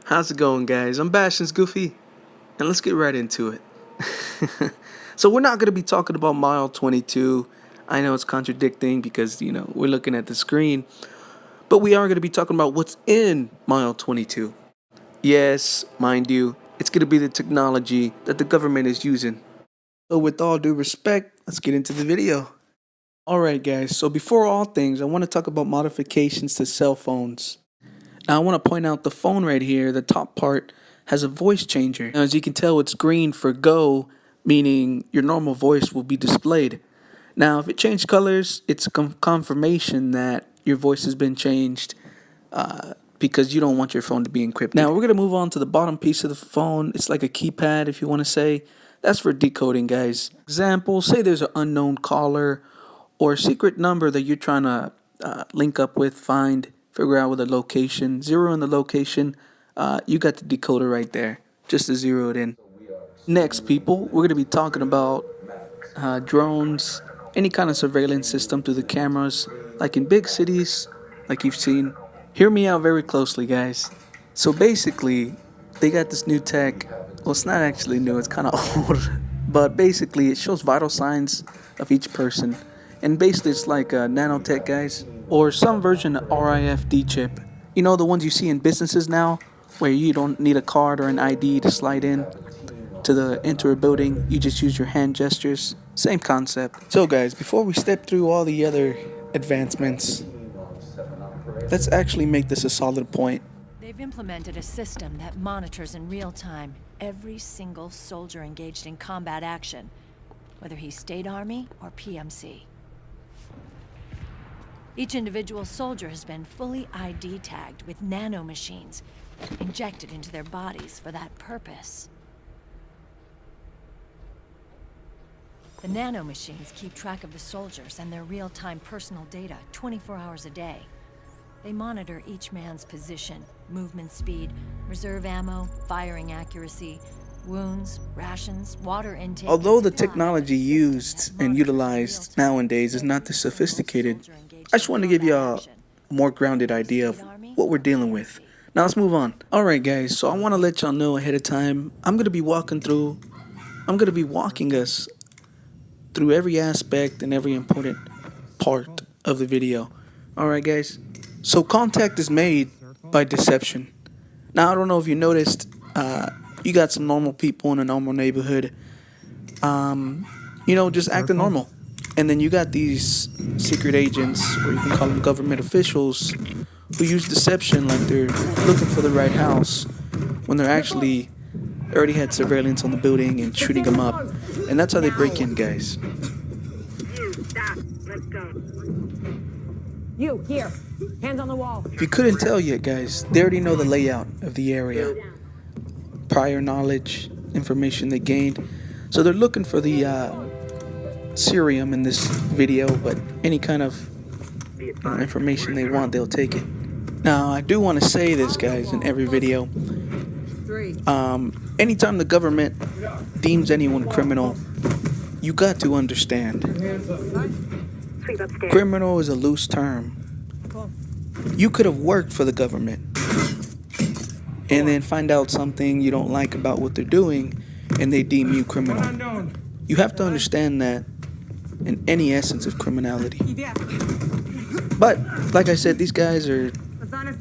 How's it going, guys? I'm Bastians Goofy, and let's get right into it. So we're not going to be talking about mile 22. I know it's contradicting because, we're looking at the screen, but we are going to be talking about what's in mile 22. Yes, mind you, it's going to be the technology that the government is using. So with all due respect, let's get into the video. Alright guys, so before all things, I want to talk about modifications to cell phones. Now I want to point out the phone right here, the top part, has a voice changer. Now as you can tell, it's green for go, meaning your normal voice will be displayed. Now if it changed colors, it's a confirmation that your voice has been changed because you don't want your phone to be encrypted. Now we're going to move on to the bottom piece of the phone. It's like a keypad if you want to say. That's for decoding, guys. Example, say there's an unknown caller or a secret number that you're trying to link up with, find, figure out with a location, zero in the location, you got the decoder right there, just to zero it in. Next, people, we're going to be talking about drones, any kind of surveillance system through the cameras, like in big cities, like you've seen. Hear me out very closely, guys. So basically, they got this new tech. Well, it's not actually new, it's kind of old. But basically, it shows vital signs of each person. And basically, it's like nanotech, guys, or some version of RFID chip. You know, the ones you see in businesses now, where you don't need a card or an ID to slide in to enter a building. You just use your hand gestures. Same concept. So, guys, before we step through all the other advancements, let's actually make this a solid point. They've implemented a system that monitors in real time every single soldier engaged in combat action, whether he's State Army or PMC. Each individual soldier has been fully ID tagged with nanomachines injected into their bodies for that purpose. The nanomachines keep track of the soldiers and their real-time personal data 24 hours a day. They monitor each man's position, movement speed, reserve ammo, firing accuracy, wounds, rations, water intake. Although the technology used and utilized nowadays is not this sophisticated, I just want to give you a more grounded idea of what we're dealing with. Now let's move on. Alright guys, so I want to let y'all know ahead of time, I'm going to be walking us through every aspect and every important part of the video. Alright guys, so contact is made by deception. Now I don't know if you noticed, you got some normal people in a normal neighborhood, just acting normal. And then you got these secret agents, or you can call them government officials, who use deception like they're looking for the right house when they're actually already had surveillance on the building and shooting them up. And that's how they break in, guys. You, here. Hands on the wall. If you couldn't tell yet, guys, they already know the layout of the area. Prior knowledge, information they gained. So they're looking for the serum in this video, but any kind of information they want, they'll take it. Now, I do want to say this, guys, in every video. Anytime the government deems anyone criminal, you got to understand. Criminal is a loose term. You could have worked for the government and then find out something you don't like about what they're doing and they deem you criminal. You have to understand that in any essence of criminality. But, like I said, these guys are,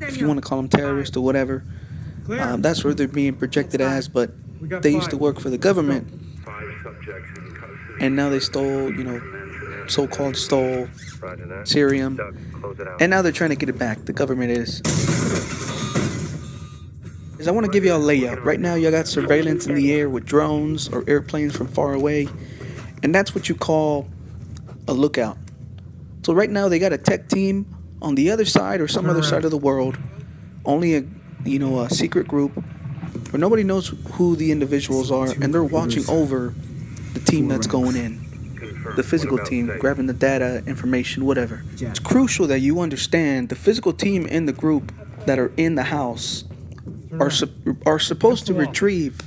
if you want to call them terrorists or whatever, that's where they're being projected as, but they used to work for the government, and now they stole, so-called stole serum, and now they're trying to get it back. The government is. I want to give you a layout. Right now, you got surveillance in the air with drones or airplanes from far away, and that's what you call a lookout. So right now, they got a tech team on the other side or some other side of the world, only a secret group where nobody knows who the individuals are, and they're watching over the team that's going in. The physical team, grabbing the data, information, whatever. It's crucial that you understand the physical team in the group that are in the house are supposed to retrieve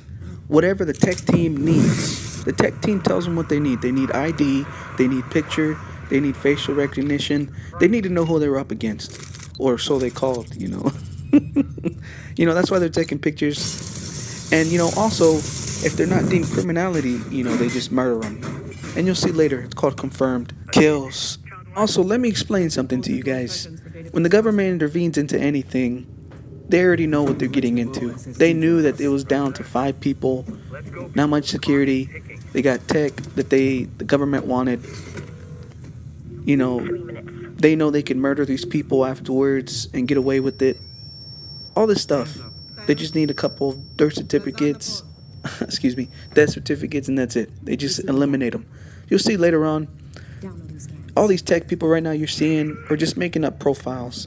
whatever the tech team needs. The tech team tells them what they need. They need ID, they need picture, they need facial recognition. They need to know who they're up against. Or so they called, You know, that's why they're taking pictures. And, you know, also, if they're not deemed criminality, you know, they just murder them. And you'll see later, it's called confirmed kills. Also, let me explain something to you guys. When the government intervenes into anything, they already know what they're getting into. They knew that it was down to 5 people, not much security. They got tech that the government wanted. You know, they know they can murder these people afterwards and get away with it. All this stuff. They just need a couple of birth certificates, excuse me, death certificates, and that's it. They just eliminate them. You'll see later on, all these tech people right now you're seeing are just making up profiles.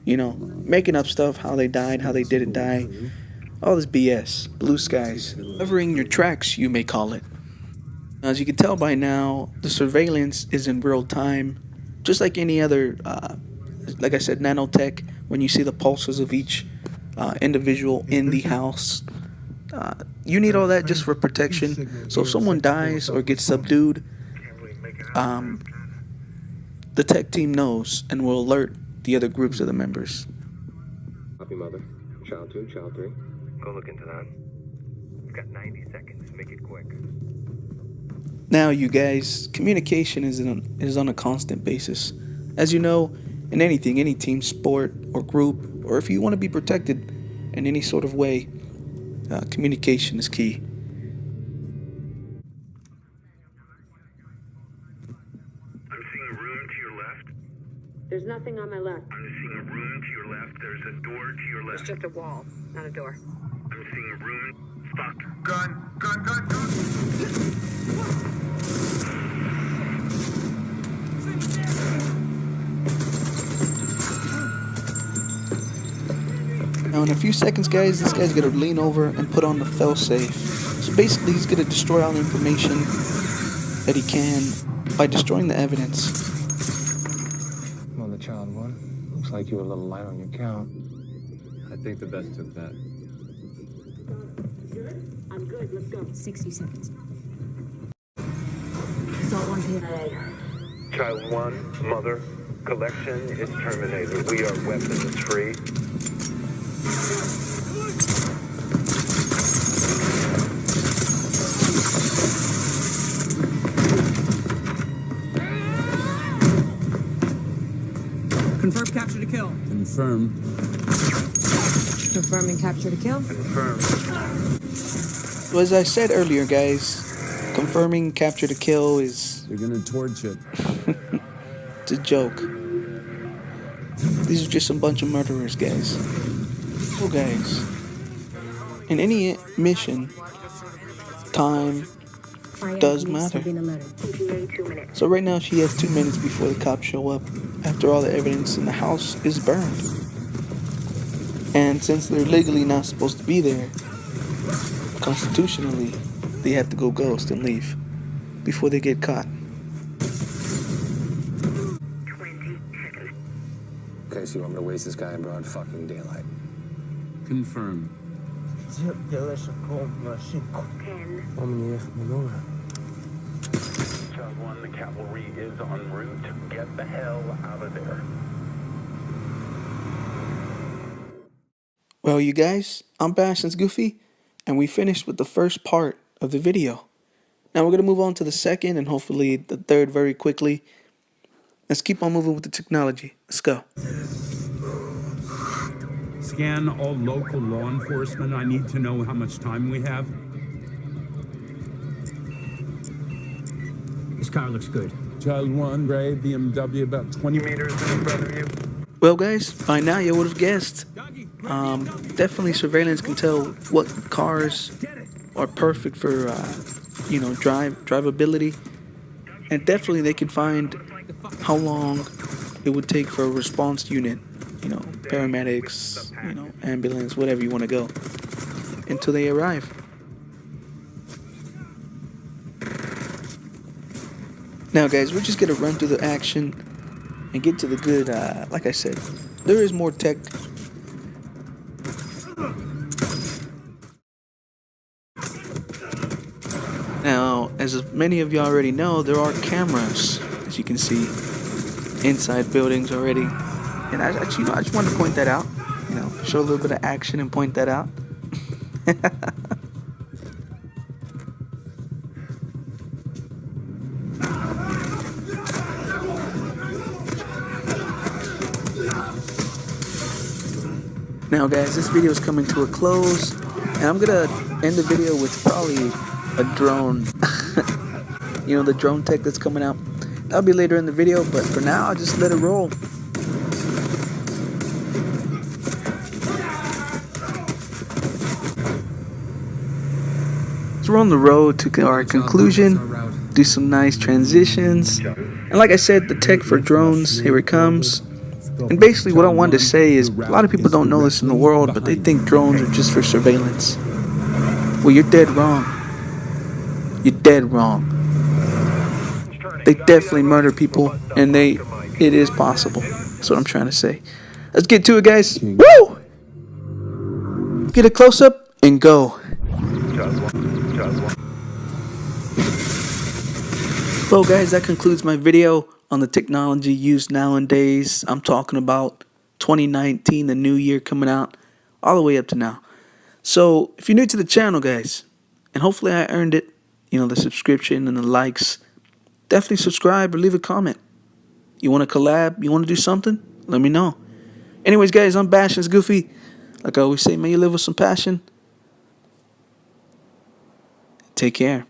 You know, making up stuff, how they died, how they didn't die. All this BS. Blue skies. Covering your tracks, you may call it. As you can tell by now, the surveillance is in real time. Just like any other, like I said, nanotech, when you see the pulses of each individual in the house. You need all that just for protection. So if someone dies or gets subdued, the tech team knows and will alert the other groups of the members. Copy, mother. Child 2, child 3. Go look into that. We've got 90 seconds. Make it quick. Now, you guys, communication is on a constant basis. As you know, in anything, any team sport or group, or if you want to be protected in any sort of way, communication is key. I'm seeing a room to your left. There's nothing on my left. I'm seeing a room to your left. There's a door to your It's left. just a wall, not a door. I'm seeing a room. Fuck. Gun. Gun, gun, gun. Now, in a few seconds, guys, this guy's gonna lean over and put on the failsafe. So basically, he's gonna destroy all the information that he can by destroying the evidence. Well, the child 1. Looks like you were a little light on your count. I think the best took that. I'm good, let's go. 60 seconds. Assault 1 PIA. Child 1, mother. Collection is terminated. We are weapons free. Confirm capture to kill. Confirm. Confirming capture to kill. Confirmed. So as I said earlier, guys, confirming capture to kill is You're gonna torch it. it's a joke. These are just a bunch of murderers, guys. So guys, in any mission, time does matter. So right now she has 2 minutes before the cops show up, after all the evidence in the house is burned. And since they're legally not supposed to be there, constitutionally, they have to go ghost and leave before they get caught. 20 seconds. Okay, so you want me to waste this guy in broad fucking daylight? Confirm. 10. Child 1, the cavalry is en route. Get the hell out of there. Well, you guys, I'm Bastians Goofy, and we finished with the first part of the video. Now we're going to move on to the second and hopefully the third very quickly. Let's keep on moving with the technology. Let's go. Scan all local law enforcement. I need to know how much time we have. This car looks good. Child 1, gray BMW, about 20 meters. Meters in front of you. Well, guys, by now you would have guessed. Definitely surveillance can tell what cars are perfect for, drivability. And definitely they can find how long it would take for a response unit, paramedics, ambulance, whatever you want to go, until they arrive. Now, guys, we're just going to run through the action and get to the good, like I said, there is more tech. Now, as many of you already know, there are cameras, as you can see, inside buildings already. And I just wanted to point that out. show a little bit of action and point that out. Now guys, this video is coming to a close, and I'm gonna end the video with probably a drone. The drone tech that's coming out. That'll be later in the video, but for now, I'll just let it roll. So we're on the road to our conclusion. Do some nice transitions. And like I said, the tech for drones, here it comes. And basically what I wanted to say is, a lot of people don't know this in the world, but they think drones are just for surveillance. Well, you're dead wrong. You're dead wrong. They definitely murder people, and it is possible. That's what I'm trying to say. Let's get to it, guys. Woo! Get a close-up and go. Well, guys, that concludes my video on the technology used nowadays. I'm talking about 2019, the new year coming out, all the way up to now. So if you're new to the channel, guys, and hopefully I earned it, the subscription and the likes, definitely subscribe or leave a comment. You want to collab? You want to do something? Let me know. Anyways, guys, I'm Bastians Goofy. Like I always say, may you live with some passion. Take care.